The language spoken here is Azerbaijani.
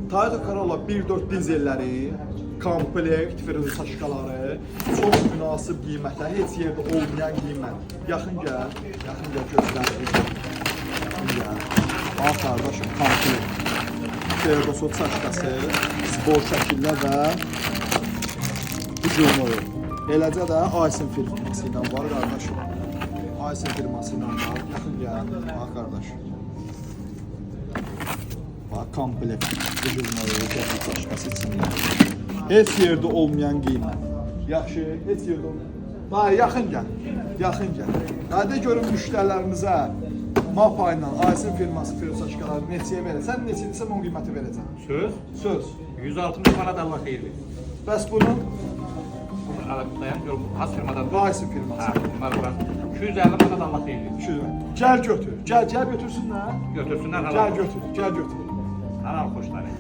Toyota Corolla 1.4 dizelləri, komplekt, frezə saçkaları, çox münasib qiymətə, heç yerdə olmayan qiymət. Yaxın gəl göstərir. Yaxın gəl. Bax qardaşım, komplekt. Ferguson saçkası, spor şəkildə və ucuzluğu. Eləcə də Aysin firması ilə var qardaşım. Aysin firması ilə var. Yaxın gəl. Bax qardaşım. Komplekt ucuzluğu, saçkası içində. Heç yerdə olmayan qiymət. Yaxşı, heç yerdə olmayan. Daha yaxın gəl. Hadi görün müştərilərimizə Mapa ilə Aysin firması saçkaları neçəyə verəsən, neçədirsə onun qiyməti verəcəm. Söz. 160 manat Allah xeyirli. Bəs bunun Dayan görüm, has firmadan. Aysin firması. Bunlar var. 250 manat Allah xeyirli. Gəl götür. Gəl götürsünlər. Götürsünlər halal. Gəl götür. Halal xoşları.